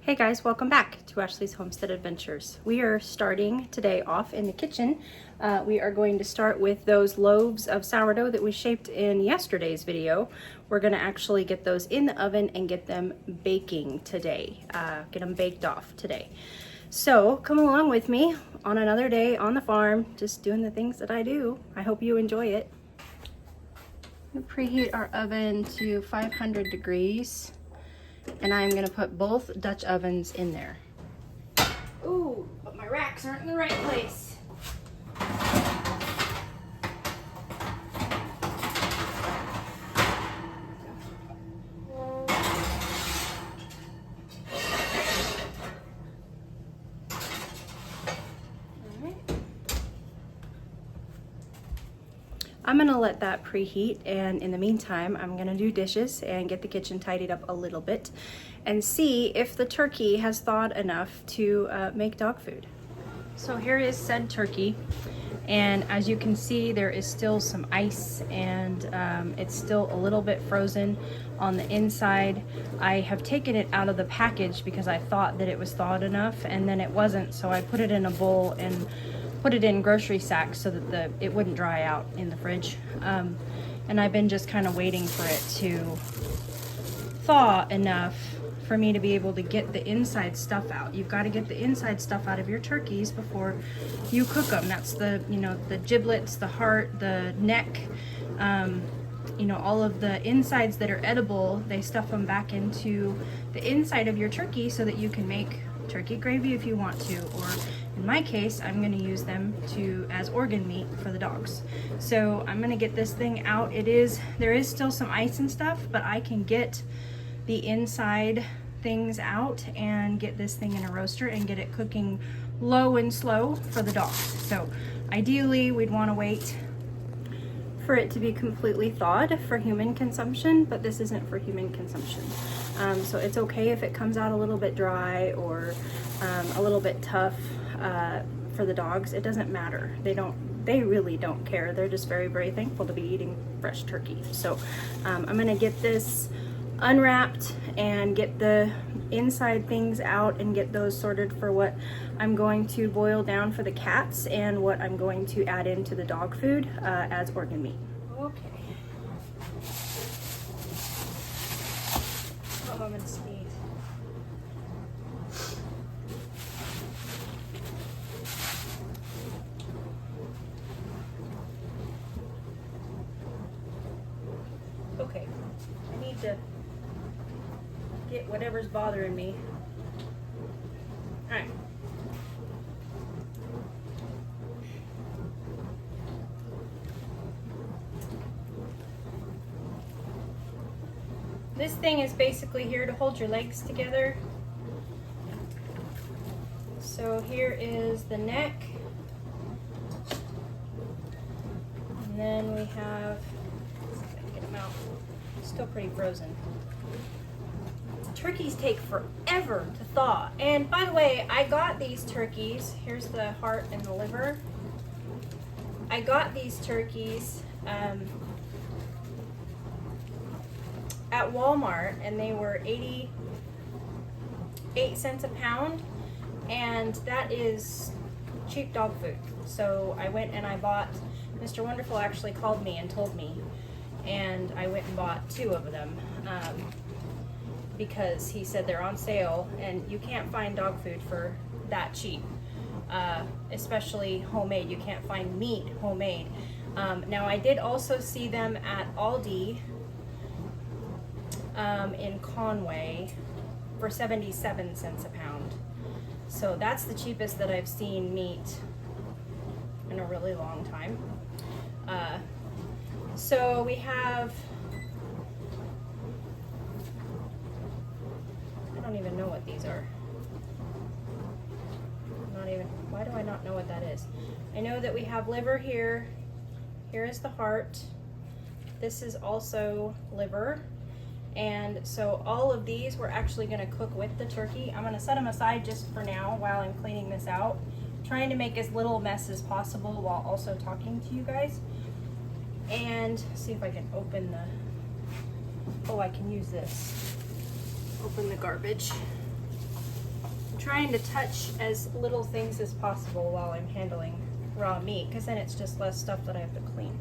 Hey guys, welcome back to Ashley's Homestead Adventures. We are starting today off in the kitchen. We are going to start with those loaves of sourdough that we shaped in yesterday's video. We're going to actually get those in the oven and get them baking today, get them baked off today. So come along with me on another day on the farm, just doing the things that I do. I hope you enjoy it. We'll preheat our oven to 500 degrees. And I'm gonna put both Dutch ovens in there. Ooh, but my racks aren't in the right place. I'm gonna let that preheat, and in the meantime, I'm gonna do dishes and get the kitchen tidied up a little bit and see if the turkey has thawed enough to make dog food. So here is said turkey, and as you can see, there is still some ice and it's still a little bit frozen on the inside. I have taken it out of the package because I thought that it was thawed enough, and then it wasn't, so I put it in a bowl and put it in grocery sacks so that it wouldn't dry out in the fridge. And I've been just kind of waiting for it to thaw enough for me to be able to get the inside stuff out. You've got to get the inside stuff out of your turkeys before you cook them. That's the, the giblets, the heart, the neck, all of the insides that are edible. They stuff them back into the inside of your turkey so that you can make turkey gravy if you want to, or in my case, I'm going to use them as organ meat for the dogs. So I'm going to get this thing out. There is still some ice and stuff, but I can get the inside things out and get this thing in a roaster and get it cooking low and slow for the dogs. So ideally, we'd want to wait for it to be completely thawed for human consumption, but this isn't for human consumption. So it's okay if it comes out a little bit dry or a little bit tough for the dogs. It doesn't matter. They really don't care. They're just very, very thankful to be eating fresh turkey. So I'm gonna get this unwrapped and get the inside things out and get those sorted for what I'm going to boil down for the cats and what I'm going to add into the dog food as organ meat. Okay. Oh, I'm gonna sneeze. Okay, I need to get whatever's bothering me. All right. This thing is basically here to hold your legs together. So here is the neck. And then we have, get them out, still pretty frozen. Turkeys take forever to thaw. And by the way, I got these turkeys. Here's the heart and the liver. I got these turkeys at Walmart, and they were 88 cents a pound, and that is cheap dog food. So I went and I bought, Mr. Wonderful actually called me and told me, and I went and bought 2 of them because he said they're on sale, and you can't find dog food for that cheap, especially homemade. You can't find meat homemade. Now I did also see them at Aldi in Conway for 77 cents a pound. So that's the cheapest that I've seen meat in a really long time. So we have, I don't even know what these are. Why do I not know what that is? I know that we have liver here. Here is the heart. This is also liver. And so all of these we're actually going to cook with the turkey. I'm going to set them aside just for now while I'm cleaning this out. Trying to make as little mess as possible while also talking to you guys. And see if I can open the, oh, I can use this. Open the garbage. trying to touch as little things as possible while I'm handling raw meat, because then it's just less stuff that I have to clean.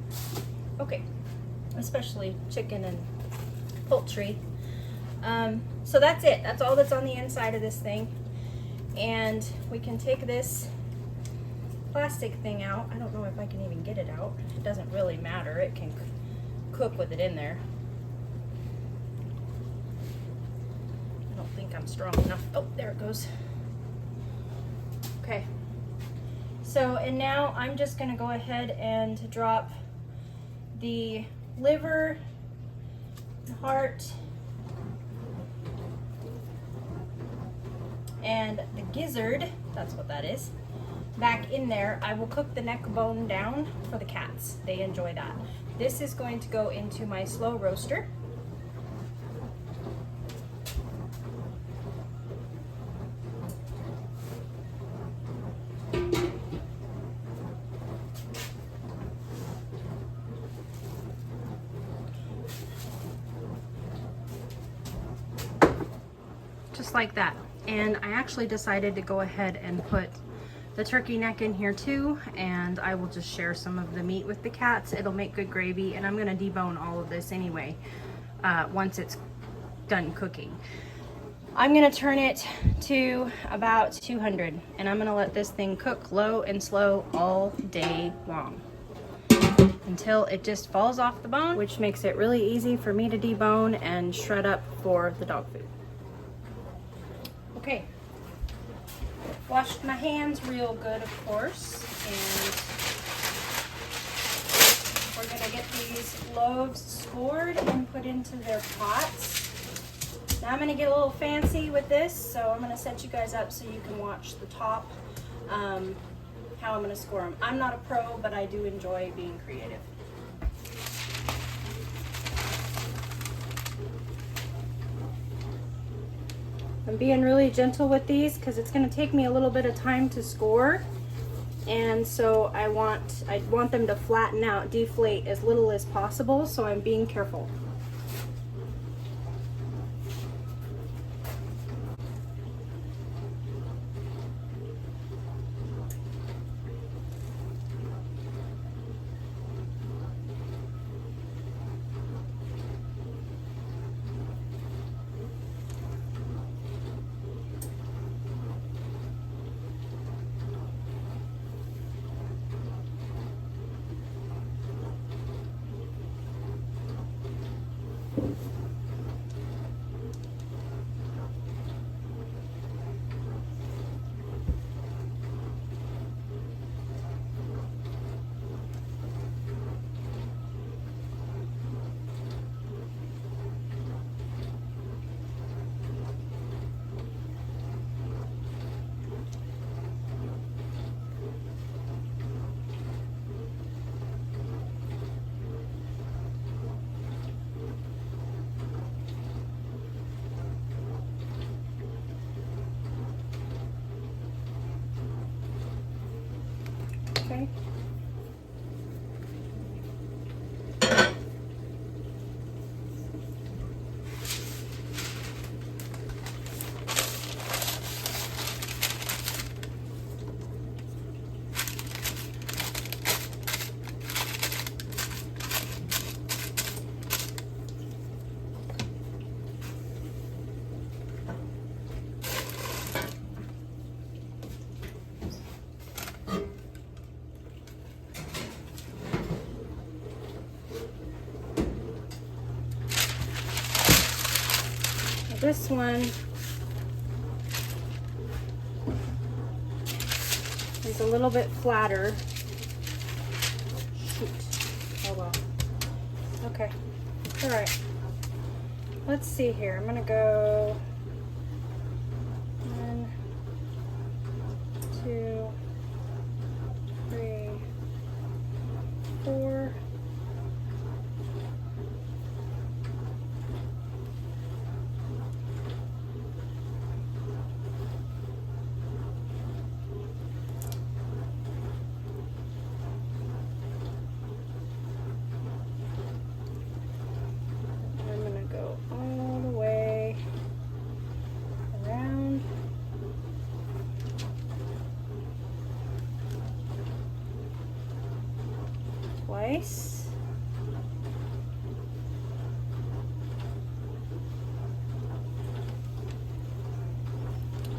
Okay, especially chicken and poultry. So that's it. That's all that's on the inside of this thing. And we can take this plastic thing out. I don't know if I can even get it out. It doesn't really matter. It can cook with it in there. I don't think I'm strong enough. Oh, there it goes. Okay. So, and now I'm just going to go ahead and drop the liver, heart, and the gizzard, that's what that is, back in there. I will cook the neck bone down for the cats. They enjoy that. This is going to go into my slow roaster. Just like that. And I actually decided to go ahead and put the turkey neck in here too, and I will just share some of the meat with the cats. It'll make good gravy, and I'm gonna debone all of this anyway once it's done cooking. I'm gonna turn it to about 200, and I'm gonna let this thing cook low and slow all day long until it just falls off the bone, which makes it really easy for me to debone and shred up for the dog food. Okay, washed my hands real good, of course, and we're gonna get these loaves scored and put into their pots. Now I'm gonna get a little fancy with this, so I'm gonna set you guys up so you can watch the top, how I'm gonna score them. I'm not a pro, but I do enjoy being creative. I'm being really gentle with these because it's going to take me a little bit of time to score, and so I want them to flatten out, deflate as little as possible, so I'm being careful. Okay. This one is a little bit flatter. Shoot. Oh well. Okay. All right. Let's see here. I'm gonna go 1, 2, 3, 4. I'm gonna go all the way nice.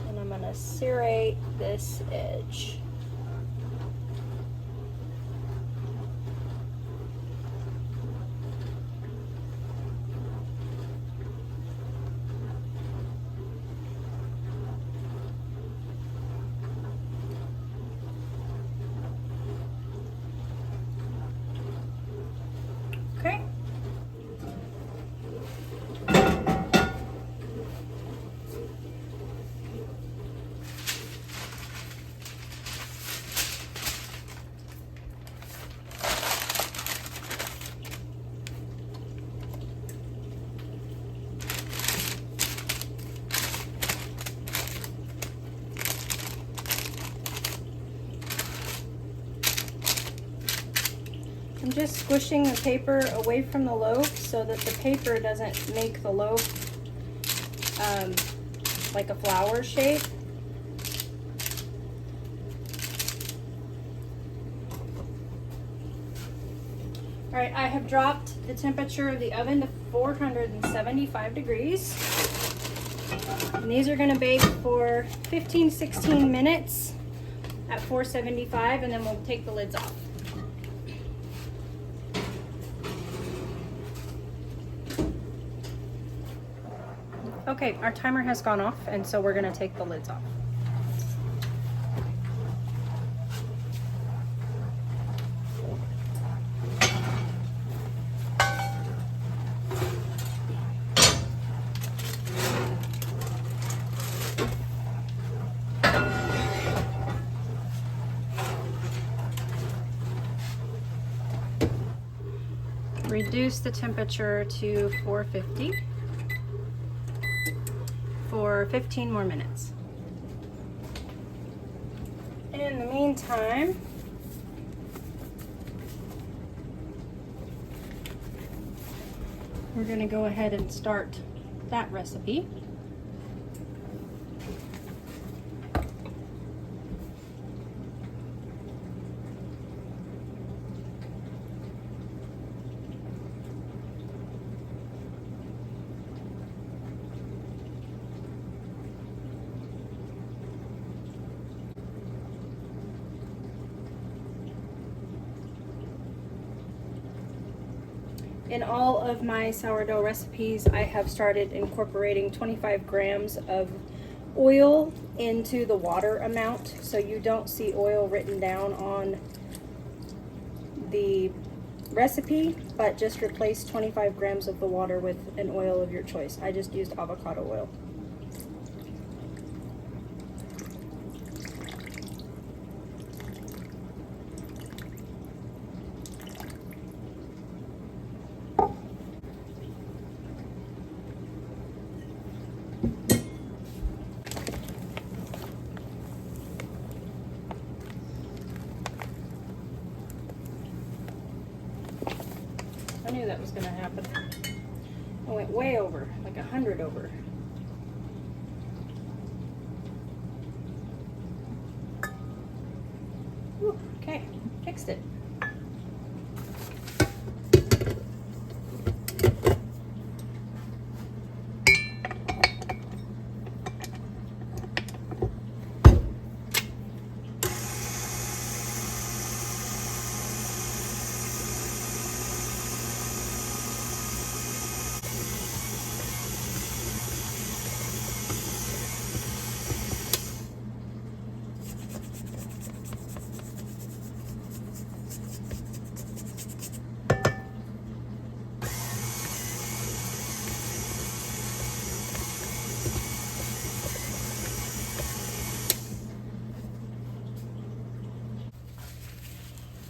And I'm going to serrate this edge. Okay. I'm just squishing the paper away from the loaf so that the paper doesn't make the loaf like a flower shape. All right, I have dropped the temperature of the oven to 475 degrees. And these are going to bake for 15-16 minutes at 475, and then we'll take the lids off. Okay, our timer has gone off, and so we're gonna take the lids off. Reduce the temperature to 450. For 15 more minutes. In the meantime, we're going to go ahead and start that recipe. In all of my sourdough recipes, I have started incorporating 25 grams of oil into the water amount, so you don't see oil written down on the recipe, but just replace 25 grams of the water with an oil of your choice. I just used avocado oil. I knew that was going to happen. I went way over, like 100 over. Whew, okay, fixed it.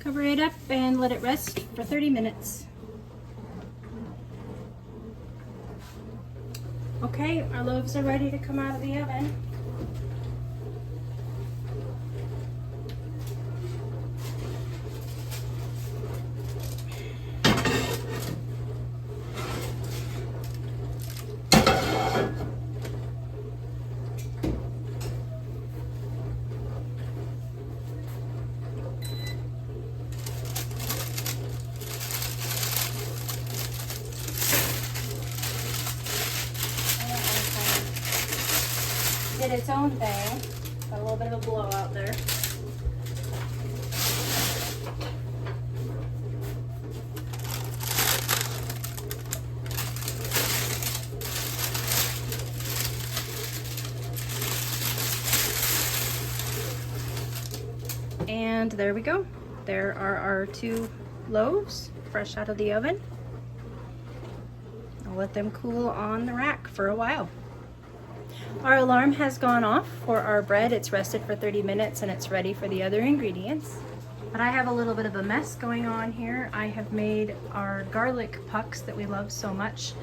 Cover it up and let it rest for 30 minutes. Okay, our loaves are ready to come out of the oven. did its own thing. Got a little bit of a blowout there. And there we go. There are our 2 loaves fresh out of the oven. I'll let them cool on the rack for a while. Our alarm has gone off for our bread. It's rested for 30 minutes and it's ready for the other ingredients. But I have a little bit of a mess going on here. I have made our garlic pucks that we love so much.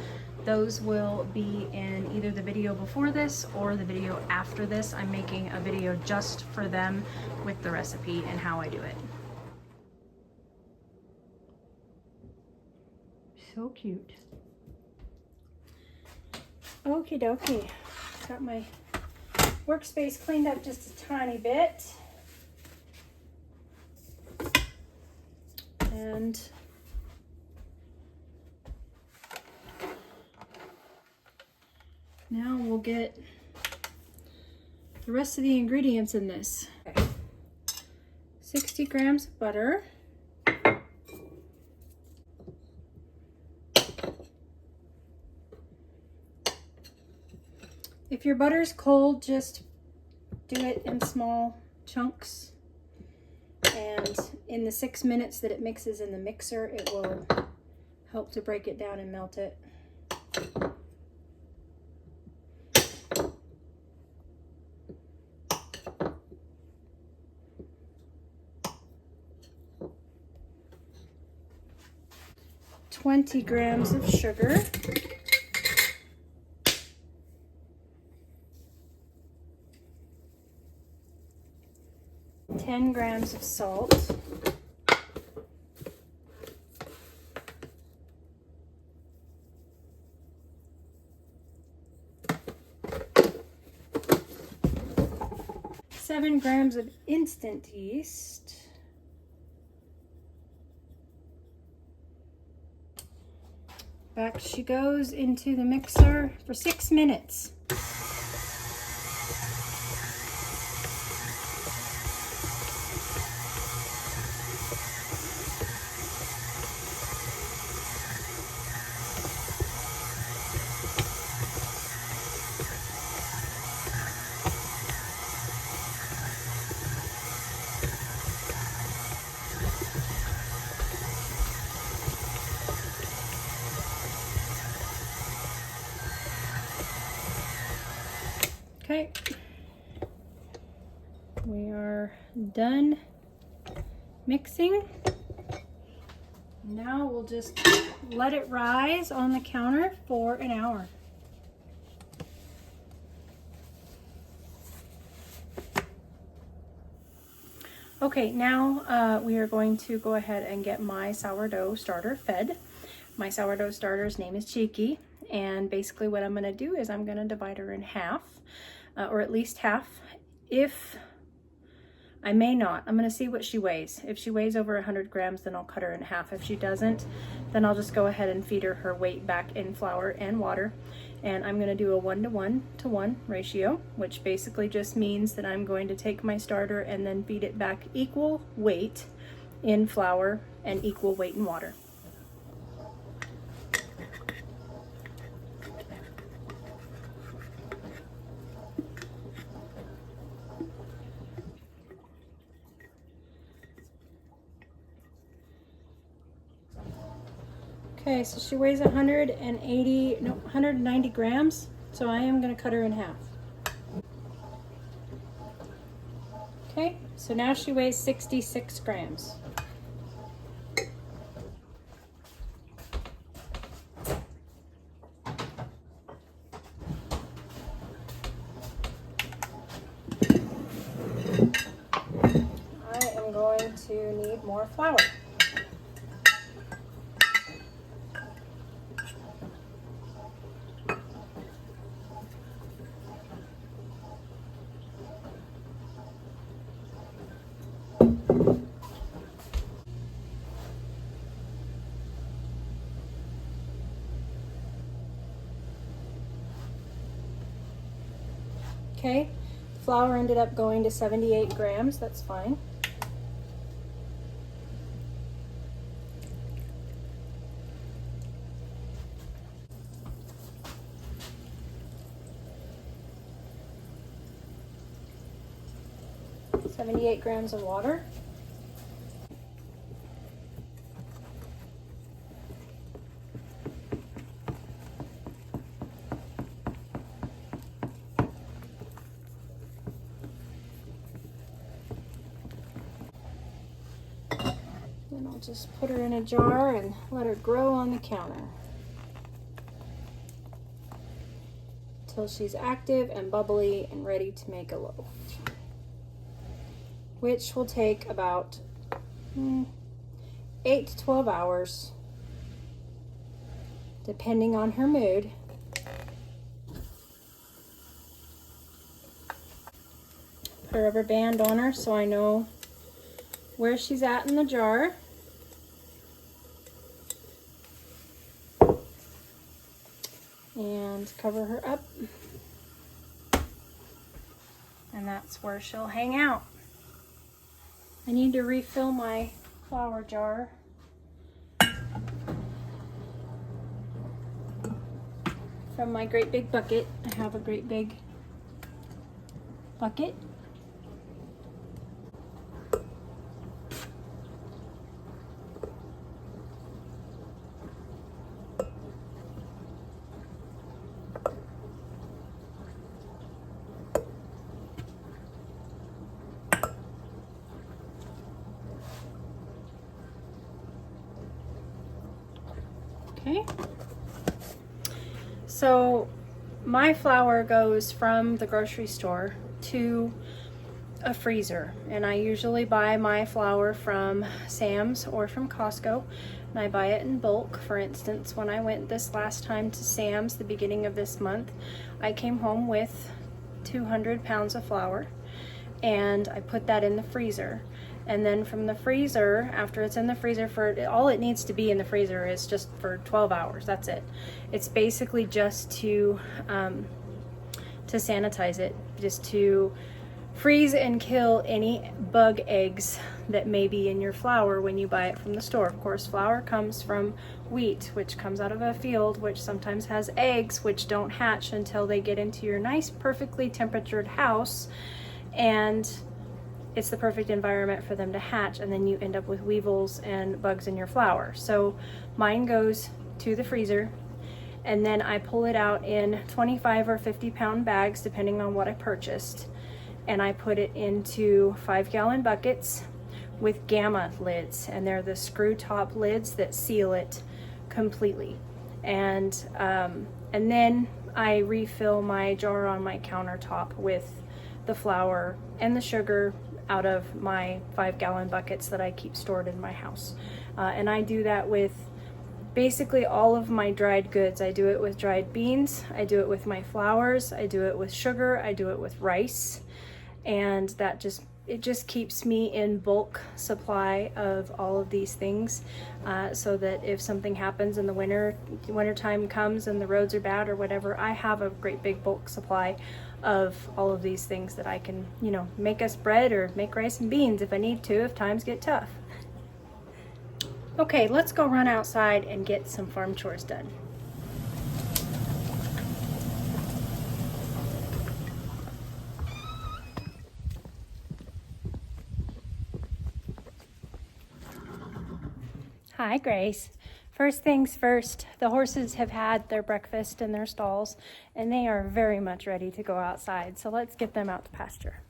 Those will be in either the video before this or the video after this. I'm making a video just for them with the recipe and how I do it. So cute. Okie dokie. Got my workspace cleaned up just a tiny bit. And now we'll get the rest of the ingredients in this. Okay. 60 grams of butter. If your butter's cold, just do it in small chunks. And in the 6 minutes that it mixes in the mixer, it will help to break it down and melt it. $20 grams of sugar. 10 grams of salt. Seven grams of instant yeast. Back she goes into the mixer for 6 minutes. Okay, we are done mixing. Now we'll just let it rise on the counter for an hour. Okay, now we are going to go ahead and get my sourdough starter fed. My sourdough starter's name is Cheeky, and basically what I'm going to do is I'm going to divide her in half. Or at least half. If I may not, I'm going to see what she weighs. If she weighs over 100 grams, then I'll cut her in half. If she doesn't, then I'll just go ahead and feed her weight back in flour and water. And I'm going to do a 1:1 ratio, which basically just means that I'm going to take my starter and then feed it back equal weight in flour and equal weight in water. Okay, so she weighs 190 grams, so I am going to cut her in half. Okay, so now she weighs 66 grams. I am going to need more flour. Okay, the flour ended up going to 78 grams, that's fine. .78 grams of water. Then I'll just put her in a jar and let her grow on the counter until she's active and bubbly and ready to make a loaf, which will take about 8 to 12 hours depending on her mood. Put a rubber band on her so I know where she's at in the jar. And cover her up. And that's where she'll hang out. I need to refill my flour jar. From my great big bucket. I have a great big bucket. Okay. So my flour goes from the grocery store to a freezer, and I usually buy my flour from Sam's or from Costco, and I buy it in bulk. For instance, when I went this last time to Sam's the beginning of this month, I came home with 200 pounds of flour, and I put that in the freezer. And then from the freezer, after it's in the freezer for, all it needs to be in the freezer is just for 12 hours, that's it. It's basically just to sanitize it, just to freeze and kill any bug eggs that may be in your flour when you buy it from the store. Of course, flour comes from wheat, which comes out of a field, which sometimes has eggs, which don't hatch until they get into your nice, perfectly temperatured house. And it's the perfect environment for them to hatch, and then you end up with weevils and bugs in your flour. So mine goes to the freezer, and then I pull it out in 25 or 50 pound bags, depending on what I purchased. And I put it into 5-gallon buckets with gamma lids, and they're the screw top lids that seal it completely. And then I refill my jar on my countertop with the flour and the sugar out of my 5-gallon buckets that I keep stored in my house. And I do that with basically all of my dried goods. I do it with dried beans, I do it with my flours, I do it with sugar, I do it with rice, and it just keeps me in bulk supply of all of these things, so that if something happens in the winter time comes and the roads are bad or whatever, I have a great big bulk supply of all of these things that I can, make us bread or make rice and beans if I need to, if times get tough. Okay, let's go run outside and get some farm chores done. Hi, Grace. First things first, the horses have had their breakfast in their stalls, and they are very much ready to go outside. So let's get them out to pasture.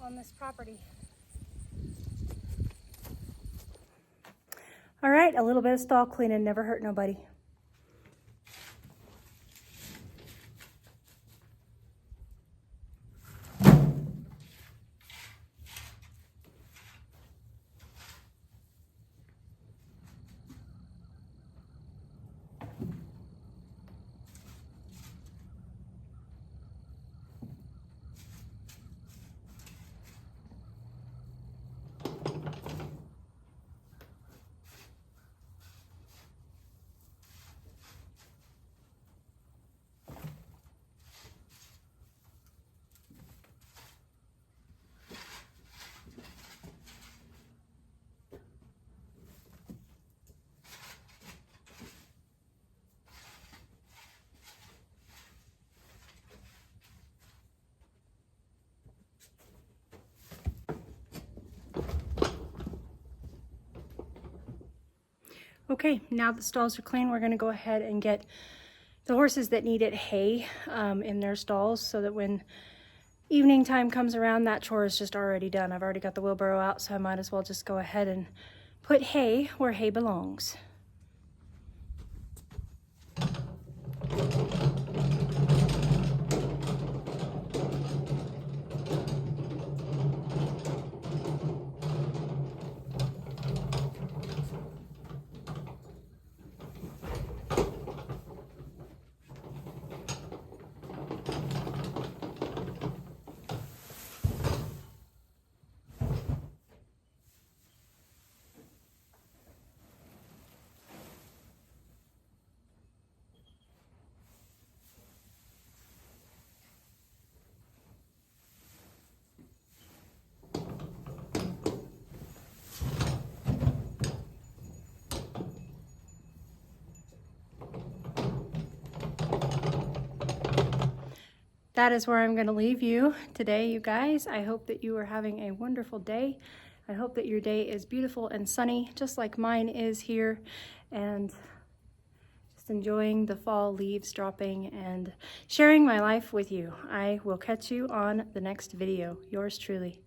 on this property. All right, a little bit of stall cleaning never hurt nobody. Okay, now the stalls are clean, we're gonna go ahead and get the horses that needed hay in their stalls so that when evening time comes around, that chore is just already done. I've already got the wheelbarrow out, so I might as well just go ahead and put hay where hay belongs. That is where I'm going to leave you today, you guys. I hope that you are having a wonderful day. I hope that your day is beautiful and sunny, just like mine is here, and just enjoying the fall leaves dropping and sharing my life with you. I will catch you on the next video. Yours truly.